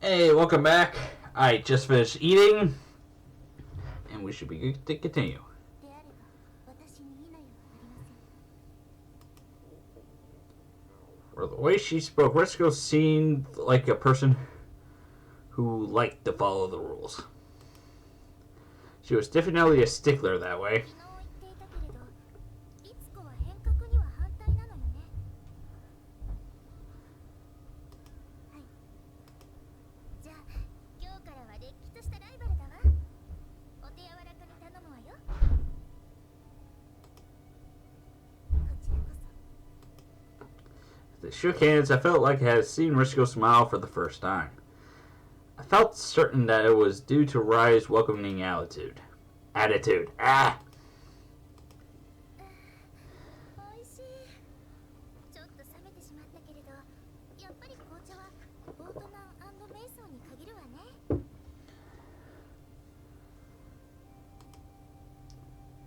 Hey, welcome back. I just finished eating, and we should be good to continue. For the way she spoke, Risco seemed like a person who liked to follow the rules. She was definitely a stickler that way. They shook hands. I felt like I had seen Risco smile for the first time. I felt certain that it was due to Rai's welcoming attitude. Ah!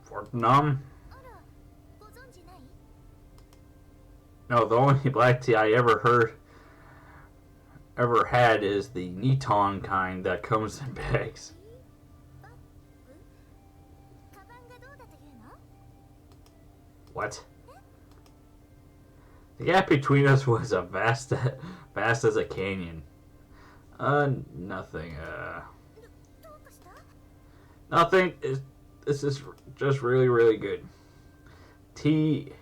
Fortnum? No, the only black tea I ever had is the Niton kind that comes in bags. What? The gap between us was vast as a canyon. Nothing. Nothing. This is just really, really good. The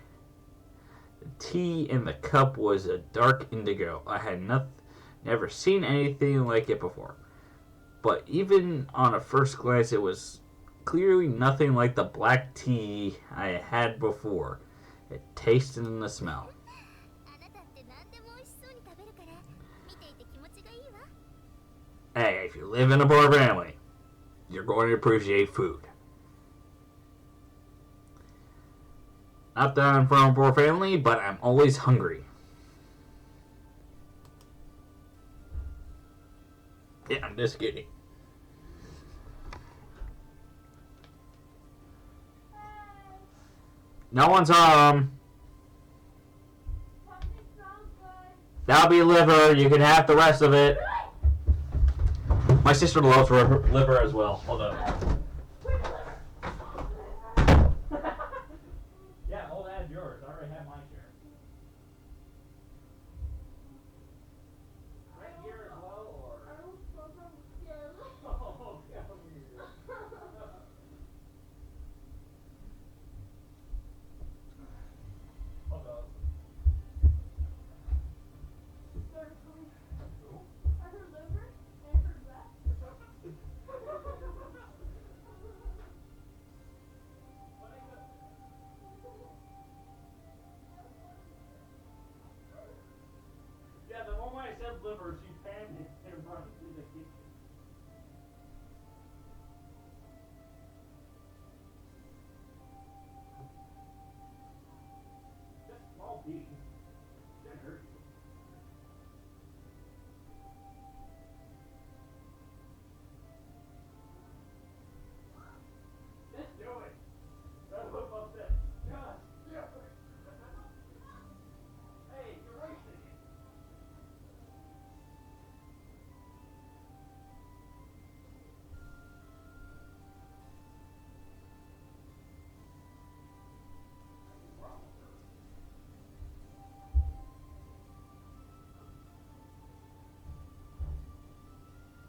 tea in the cup was a dark indigo. I had never seen anything like it before. But even on a first glance, it was clearly nothing like the black tea I had before. It tasted and the smell. Hey, if you live in a poor family, you're going to appreciate food. Not that I'm from a poor family, but I'm always hungry. Yeah, I'm just kidding. No one's home. That'll be liver. You can have the rest of it. My sister loves liver as well. Hold on. Yeah, hold that yours. I already have my share. Right here as well, or? Oh, come here. Hold on. Yeah, the moment I said liver, she panicked and run to the kitchen. Just small piece. Shouldn't hurt you. Just do it. Don't look upset. Just do it. Hey, you're racing it.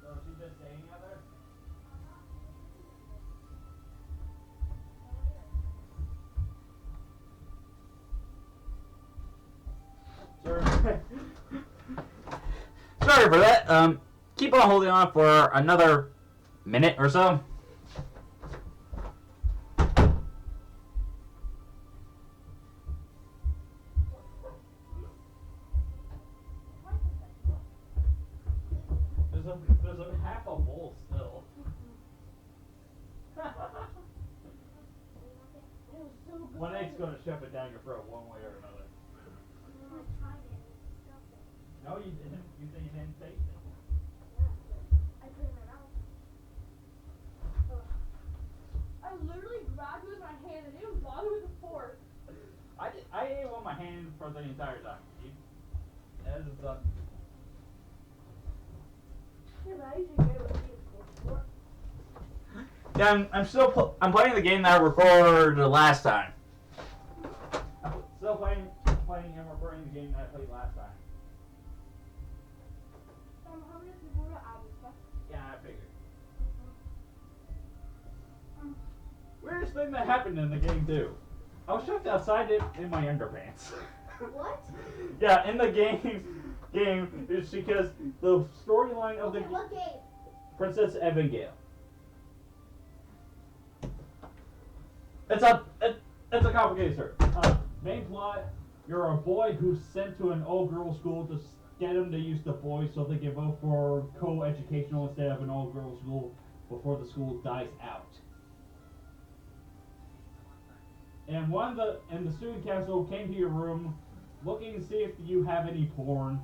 So she's just staying out there? Sorry for that. Keep on holding on for another minute or so. There's a half a bowl still. One egg's gonna shove it down your throat one way or another. No, you didn't. You said you didn't taste it. I put it in my mouth. I literally grabbed it with my hand and didn't bother with a fork. I ate with my hand for the entire time. That is I usually get with people. Yeah, I'm playing the game that I recorded last time. I'm still playing and recording the game that I played last time. How many people are added stuff? Yeah, I figured. Weirdest thing that happened in the game too. I was chucked outside in my underpants. What? Yeah, in the game it's because the storyline of What game? Princess Evangile. It's a complicated story. Main plot: you're a boy who's sent to an all-girls school to get them to use the boys so they can vote for co-educational instead of an all-girls school before the school dies out. And the student council came to your room looking to see if you have any porn,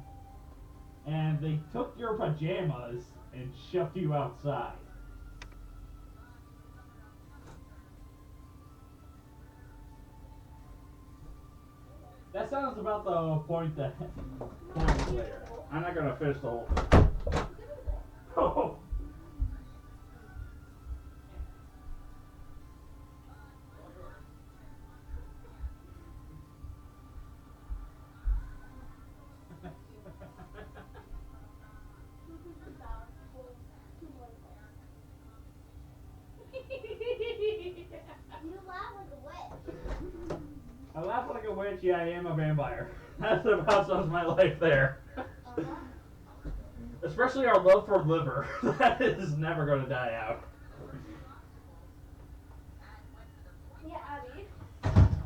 and they took your pajamas and shoved you outside. That sounds about the point that later. I'm not gonna finish the whole thing. Oh. You laugh like a witch. I laugh like a witch, yeah, I am a vampire. That's about sums my life there. Especially our love for liver. That is never going to die out. Yeah, Abby.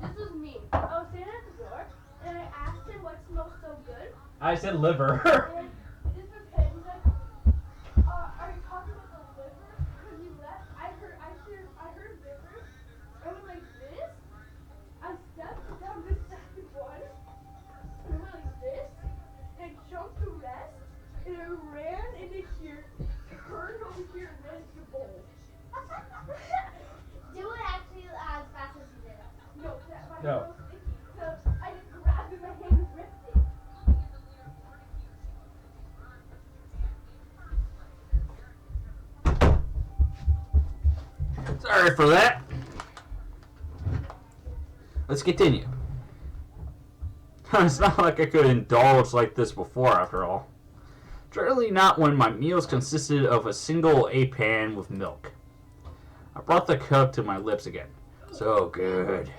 This was me. I was standing at the door, and I asked him what smells so good. I said liver. And this was him. He's like, are you talking about the liver? Because he left. I heard liver. I went like this. I stepped down this second one. I went like this. And I jumped the rest. And I ran into here, turned over here, and ran into the bowl. Do it actually as fast as you did it. No, my No. hand was sticky. So I just grabbed it in my hand and ripped it. Sorry for that. Let's continue. It's not like I could indulge like this before, after all. Surely not when my meals consisted of a single A-pan with milk. I brought the cup to my lips again. So good.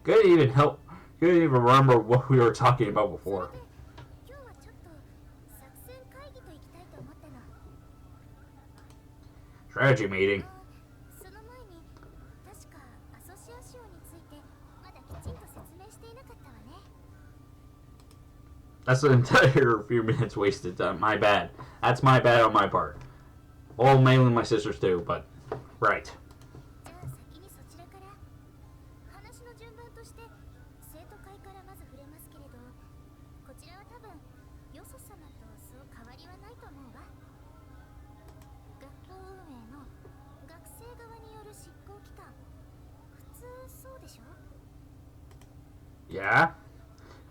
Couldn't even remember what we were talking about before. Strategy meeting. That's an entire few minutes wasted. My bad. That's my bad on my part. Well, mainly my sisters too, but right. Yeah?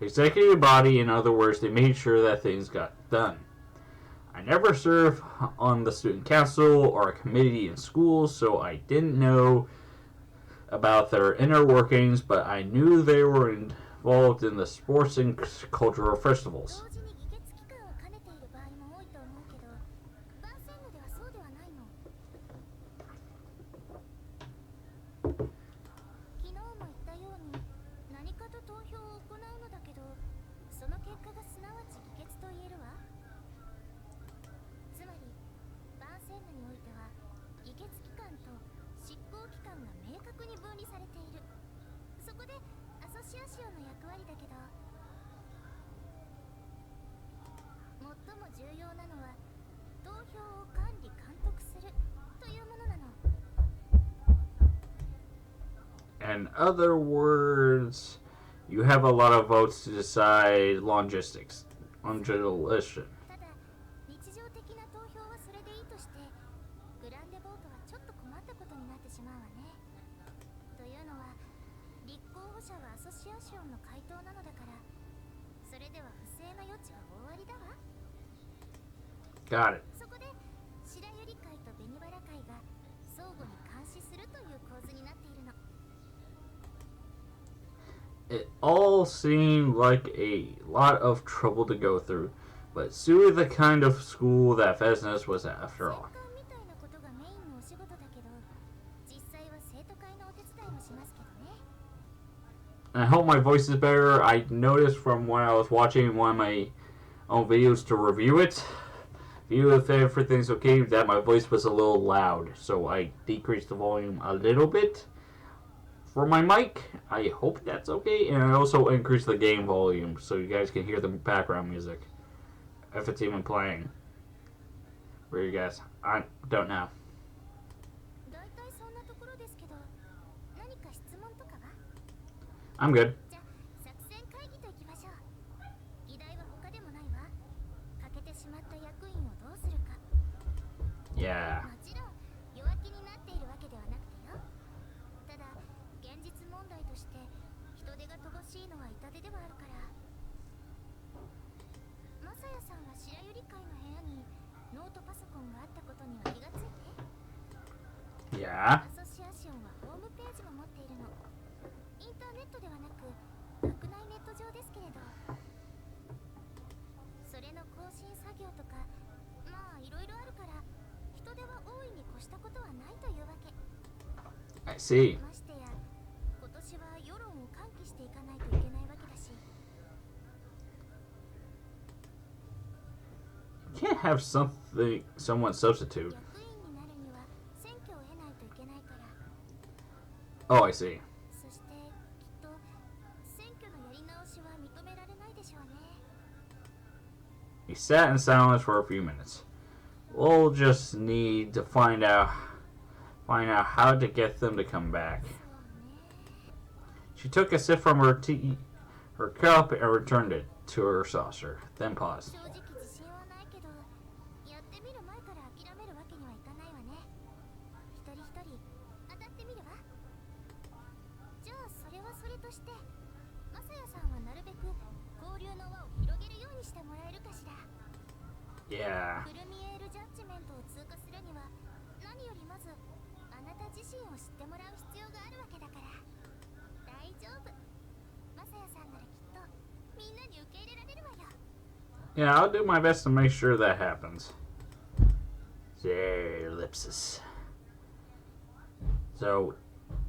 Executive body, in other words, they made sure that things got done. I never served on the student council or a committee in school, so I didn't know about their inner workings, but I knew they were involved in the sports and cultural festivals. In other words, you have a lot of votes to decide logistics. Logistician. Got it. It all seemed like a lot of trouble to go through, but Sui the kind of school that Fesness was after all. And I hope my voice is better. I noticed from when I was watching one of my own videos to review it, view if everything's okay, that my voice was a little loud, so I decreased the volume a little bit for my mic. I hope that's okay, and I also increased the game volume so you guys can hear the background music if it's even playing. Where you guys? I don't know. I'm good. Yeah. Yeah. I see. You can't have someone substitute. Oh, I see. He sat in silence for a few minutes. We'll just need to find out how to get them to come back. She took a sip from her cup, and returned it to her saucer, then paused. Yeah. Yeah, I'll do my best to make sure that happens. Ellipsis. So,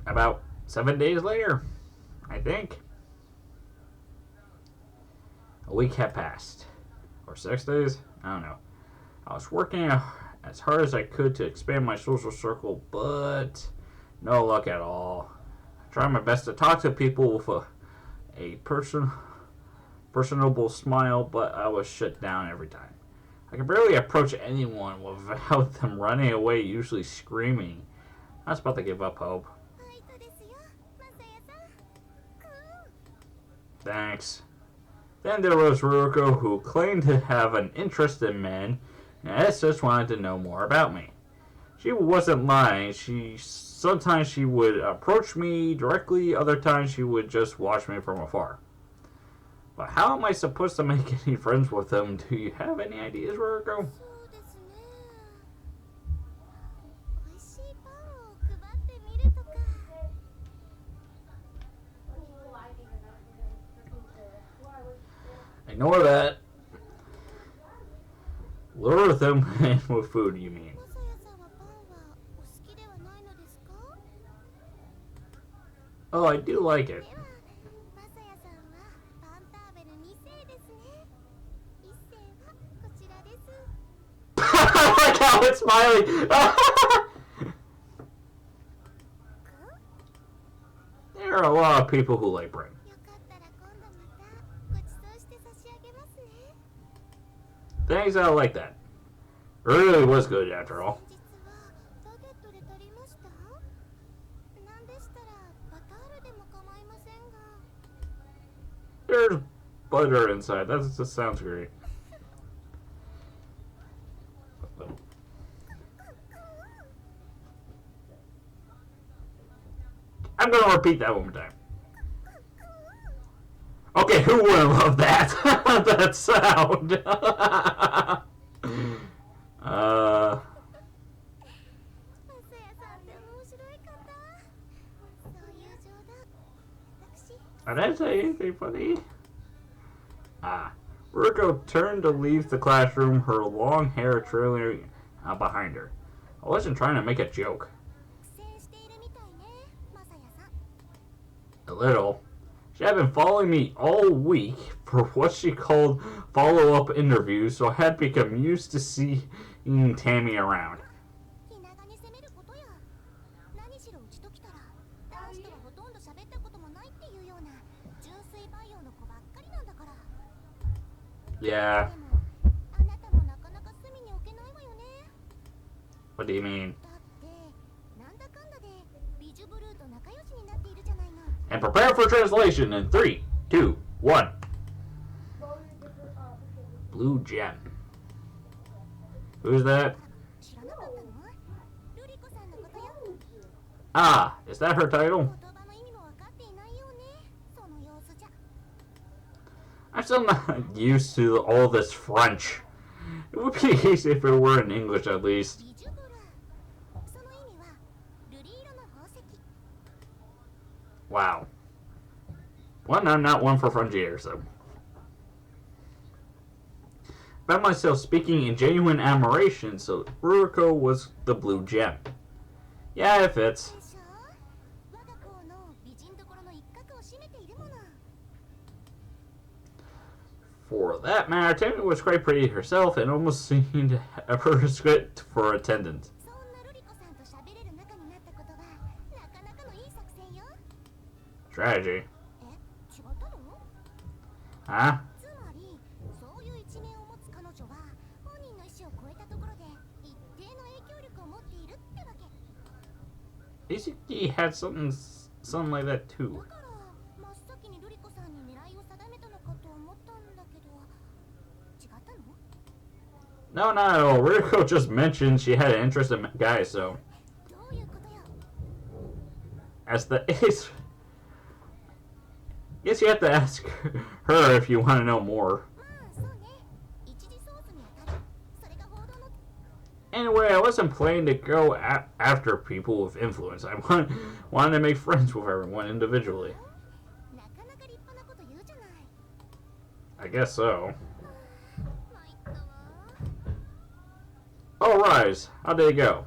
about 7 days later, I think. A week had passed. Or 6 days? I don't know. I was working as hard as I could to expand my social circle, but no luck at all. I tried my best to talk to people with a personable smile, but I was shut down every time. I could barely approach anyone without them running away, usually screaming. I was about to give up hope. Thanks. Then there was Ruko, who claimed to have an interest in men, and just wanted to know more about me. She wasn't lying. Sometimes she would approach me directly, other times she would just watch me from afar. But how am I supposed to make any friends with them? Do you have any ideas, Ruko? Ignore that. Lure them in with food, you mean? Oh, I do like it. I like how it's smiling. There are a lot of people who like bread. Thanks, I like that. It really was good after all. There's butter inside. That just sounds great. I'm gonna repeat that one more time. Okay, who wouldn't love that? That sound. Did I say anything funny? Ah. Ruko turned to leave the classroom, her long hair trailing out behind her. I wasn't trying to make a joke. A little. She had been following me all week for what she called follow-up interviews, so I had become used to seeing Tammy around. Yeah. What do you mean? And prepare for translation in 3, 2, 1. Blue Gem. Who's that? Ah, is that her title? I'm still not used to all this French. It would be easy if it were in English at least. Wow. One, I'm not one for Frontier, so. Found myself speaking in genuine admiration, so Ruko was the blue gem. Yeah, it fits. For that matter, Tammy was quite pretty herself and almost seemed to have her script for attendance. Strategy. Huh? Izuki had something like that too. No, not at all. Riko just mentioned she had an interest in guys, so. As the ace. Guess you have to ask her if you want to know more. Anyway, I wasn't planning to go after people with influence. I wanted to make friends with everyone individually. I guess so. All rise. How did it go?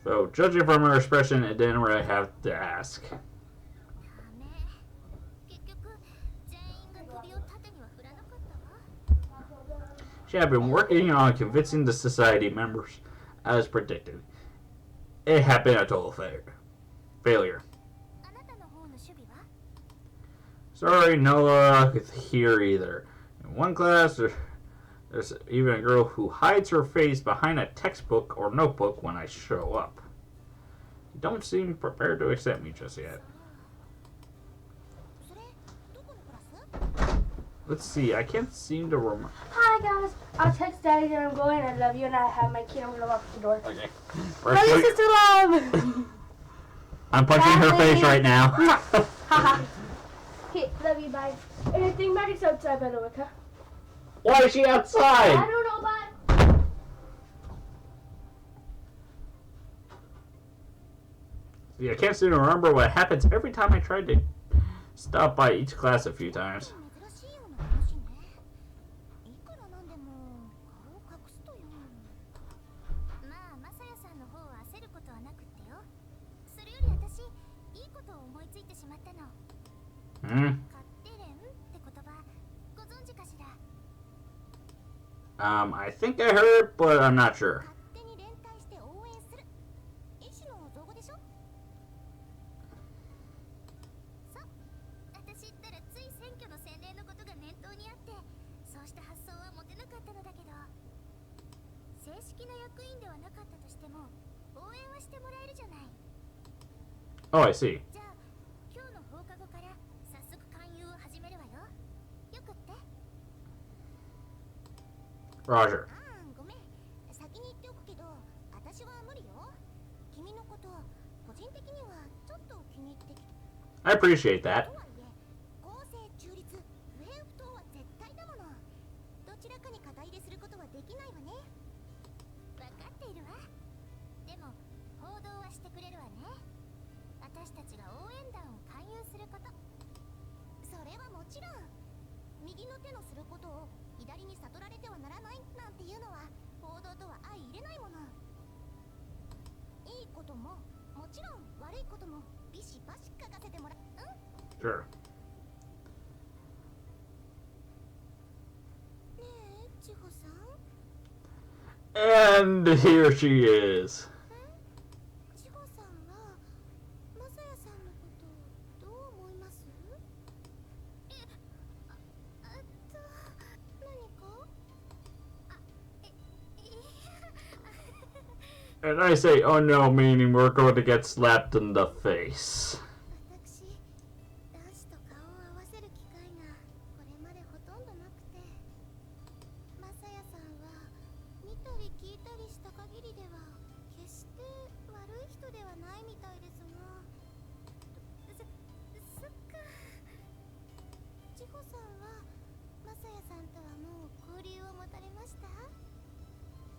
So, judging from her expression, it didn't really have to ask. She had been working on convincing the society members, as predicted. It had been a total failure. Sorry, no luck here either. In one class, there's even a girl who hides her face behind a textbook or notebook when I show up. Don't seem prepared to accept me just yet. Let's see, I can't seem to remember. Hi guys, I'll text Daddy that I'm going. I love you, and I have my key. I'm gonna lock the door. Okay. Love you, sister love. I'm punching her face right now. Haha. Okay, love you, bye. And I think Magic's outside, by the way, huh? Why is she outside? I don't know, but. See, I can't seem to remember what happens every time I try to stop by each class a few times. I think I heard, but I'm not sure. Oh, I see. Roger. I appreciate that. Sure. And here she is. And I say, oh no, meaning we're going to get slapped in the face.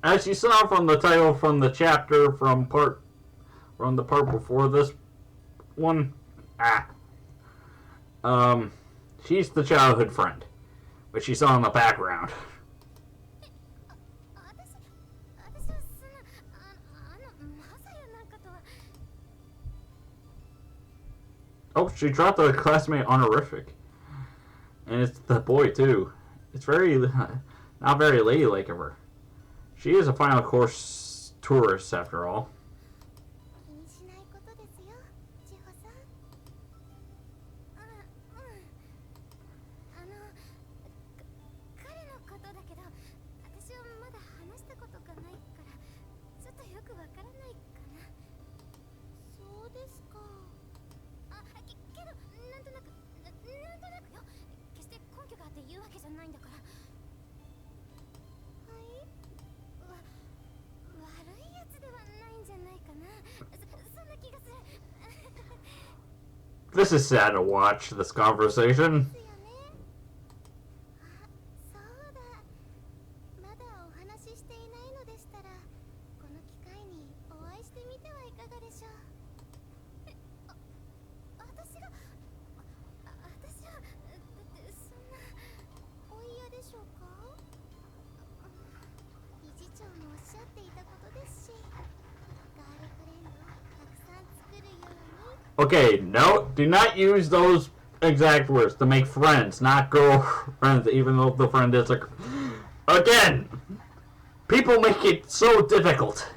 As you saw from the title from the chapter from the part before this one, she's the childhood friend, which you saw in the background. Oh, she dropped a classmate honorific, and it's the boy too. It's not very ladylike of her. She is a final course tourist, after all. This is sad to watch, this conversation. Okay, no, do not use those exact words to make friends, not girlfriends, even though the friend is a... Again! People make it so difficult.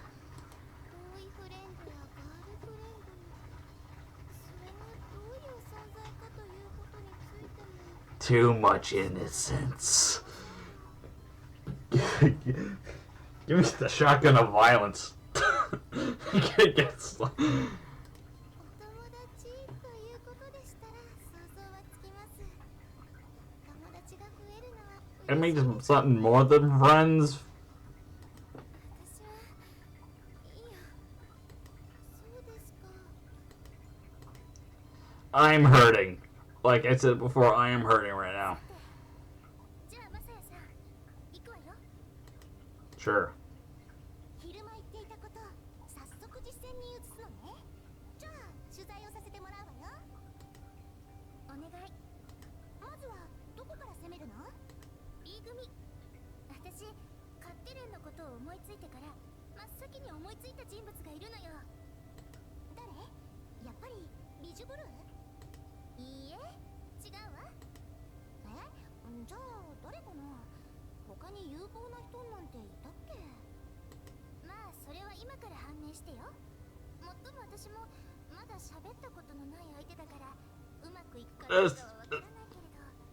Too much innocence. Give me the shotgun of violence. It makes something more than friends. I'm hurting. Like I said before, I am hurting right now. Sure.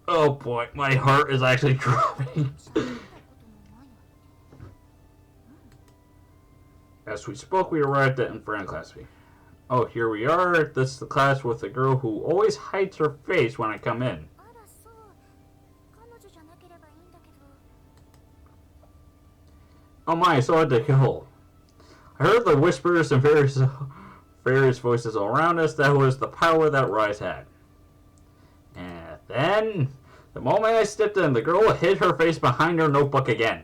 Oh boy, my heart is actually dropping. As we spoke, we arrived at in front of class. Oh, here we are. This is the class with the girl who always hides her face when I come in. Oh my, so hard to kill. I heard the whispers and various voices all around us. That was the power that Rise had. And then, the moment I stepped in, the girl hid her face behind her notebook again.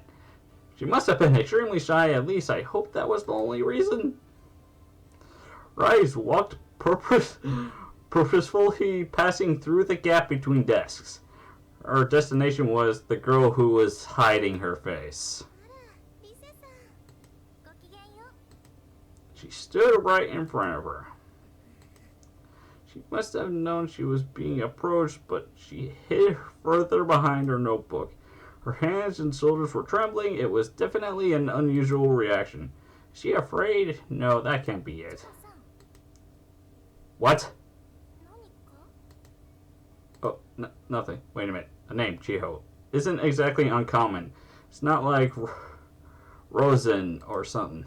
She must have been extremely shy, at least I hope that was the only reason. Rise walked purposefully passing through the gap between desks. Her destination was the girl who was hiding her face. She stood right in front of her. She must have known she was being approached, but she hid further behind her notebook. Her hands and shoulders were trembling. It was definitely an unusual reaction. Is she afraid? No, that can't be it. What? Oh, nothing. Wait a minute. A name, Chiho, isn't exactly uncommon. It's not like Rosen or something.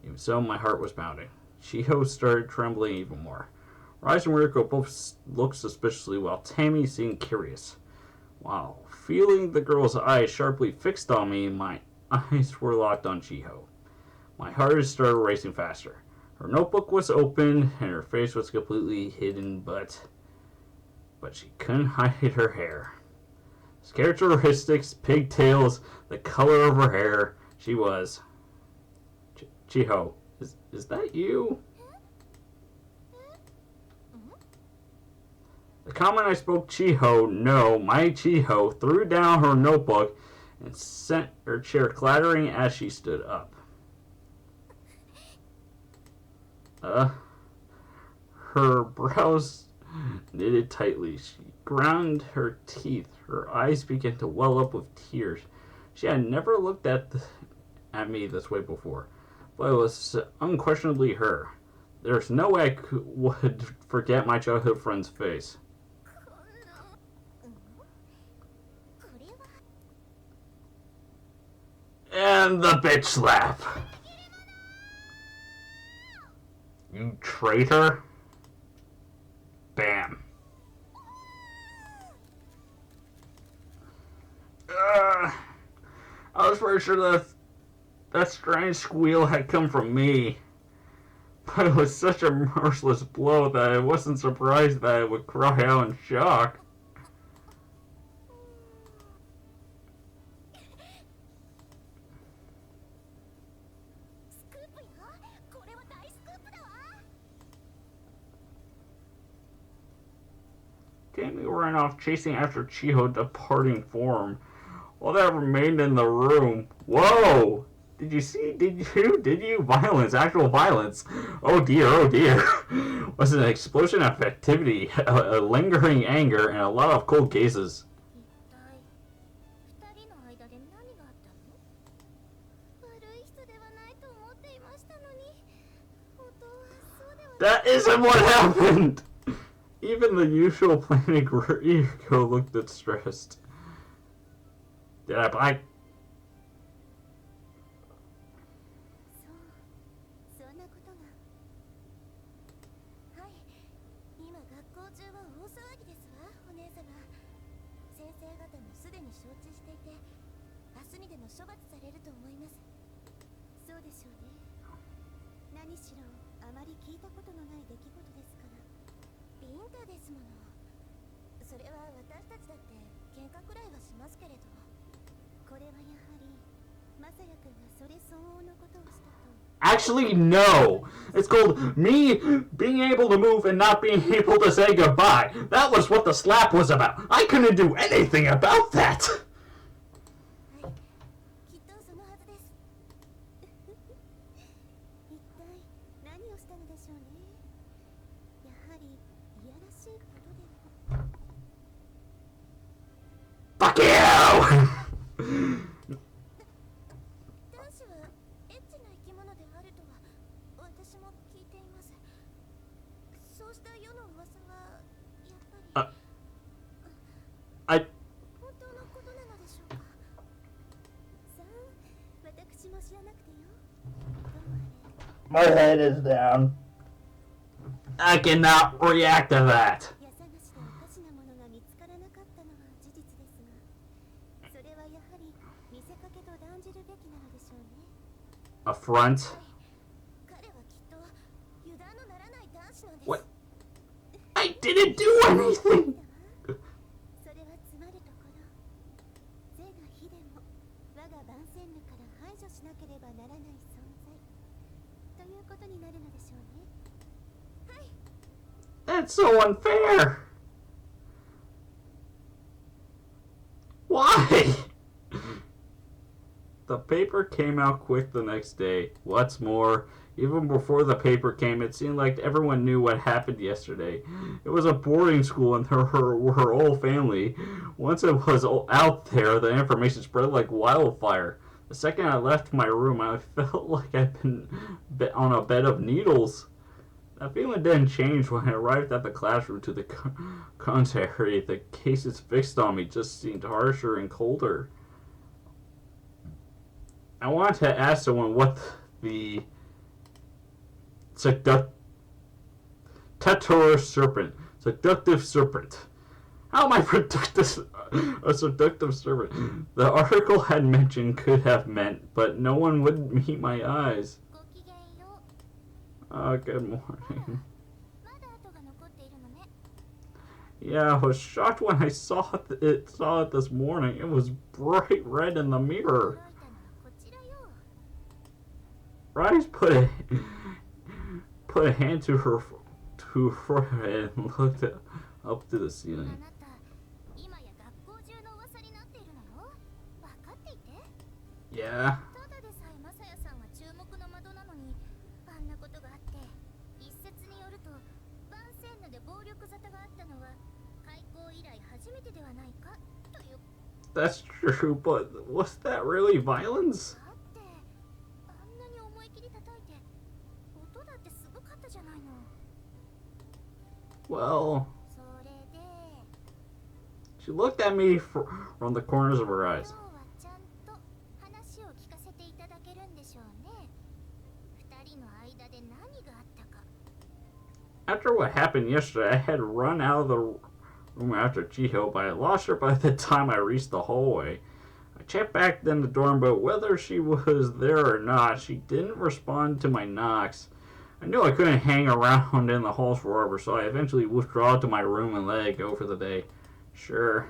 Even so, my heart was pounding. Chiho started trembling even more. Rise and Ryuko both looked suspiciously while Tammy seemed curious. Wow. Feeling the girl's eyes sharply fixed on me, my eyes were locked on Chiho. My heart started racing faster. Her notebook was open and her face was completely hidden, but she couldn't hide her hair. Its characteristics, pigtails, the color of her hair, she was... Chiho, is that you? The comment I spoke Chiho, no, my Chiho, threw down her notebook and sent her chair clattering as she stood up. Her brows knitted tightly. She ground her teeth. Her eyes began to well up with tears. She had never looked at me this way before, but it was unquestionably her. There's no way I would forget my childhood friend's face. And the bitch slap. You traitor. Bam. I was pretty sure that strange squeal had come from me. But it was such a merciless blow that I wasn't surprised that I would cry out in shock. Tammy ran off chasing after Chiho departing form. While that remained in the room. Whoa! Did you see? Did you? Violence, actual violence. Oh dear, oh dear. Was an explosion of activity, a lingering anger, and a lot of cold gazes. That isn't what happened! Even the usual planning Ryuko looked distressed. Did I buy? Actually, no. It's called me being able to move and not being able to say goodbye. That was what the slap was about. I couldn't do anything about that. Fuck you! My head is down. I cannot react to that. Affront? What? I didn't do anything! That's so unfair! Why? The paper came out quick the next day. What's more, even before the paper came, it seemed like everyone knew what happened yesterday. It was a boarding school and her whole family. Once it was out there, the information spread like wildfire. The second I left my room, I felt like I'd been on a bed of needles. That feeling didn't change when I arrived at the classroom. To the contrary, the cases fixed on me just seemed harsher and colder. I wanted to ask someone what the seductive serpent. How am I a seductive serpent? The article had mentioned could have meant, but no one would meet my eyes. Oh, good morning. Yeah, I was shocked when I saw it this morning. It was bright red in the mirror. Rice put a hand to her forehead and looked up to the ceiling. Yeah. That's true, but was that really violence? Well, she looked at me from the corners of her eyes. After what happened yesterday, I had run out of the room after Chiho, but I lost her by the time I reached the hallway. I checked back in the dorm, but whether she was there or not, she didn't respond to my knocks. I knew I couldn't hang around in the halls forever, so I eventually withdrew to my room and let it go for the day. Sure.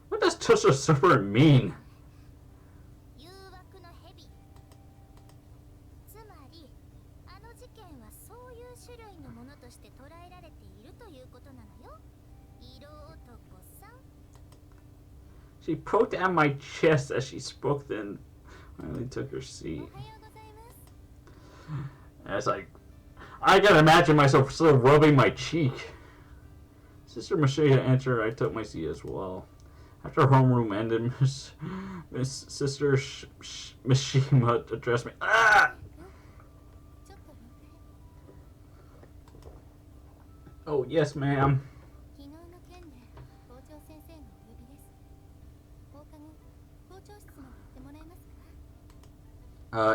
What does Tusha Serpent mean? She poked at my chest as she spoke, then finally took her seat. As I can imagine myself still rubbing my cheek. Sister Mashia entered. I took my seat as well. After homeroom ended, Miss Sister Mishima addressed me. Ah! Oh, yes, ma'am.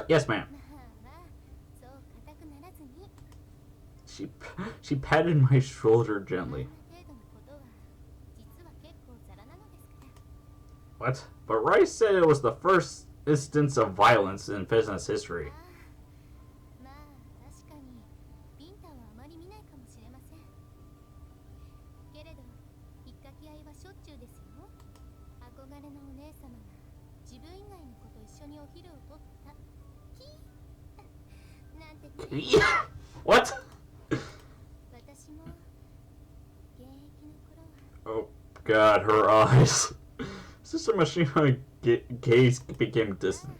Yes, ma'am. She patted my shoulder gently. What? But Rice said it was the first instance of violence in business history. What? Oh God, her eyes. Sister Mashima gaze became distant.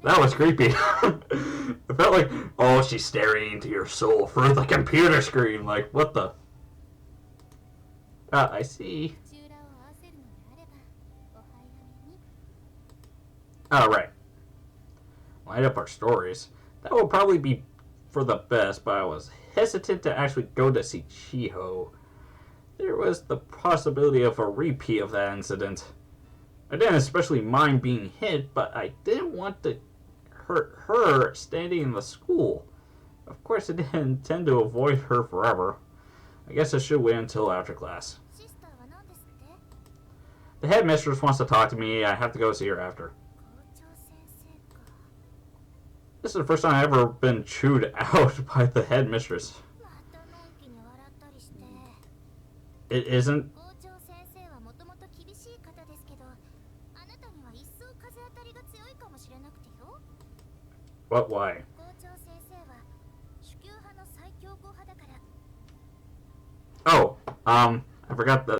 That was creepy. It felt like, oh, she's staring into your soul through the computer screen. Like, what the? Ah, I see. Alright. Light up our stories. That would probably be for the best, but I was hesitant to actually go to see Chiho. There was the possibility of a repeat of that incident. I didn't especially mind being hit, but I didn't want to hurt her standing in the school. Of course, I didn't intend to avoid her forever. I guess I should wait until after class. The headmistress wants to talk to me. I have to go see her after. This is the first time I've ever been chewed out by the headmistress. It isn't. 校長先生はもともと厳しい方ですけど、あなたには一層風当たりが強いかもしれなくてよ。 What? Why? 校長先生は主給派の最強硬派だから。 Oh, I forgot that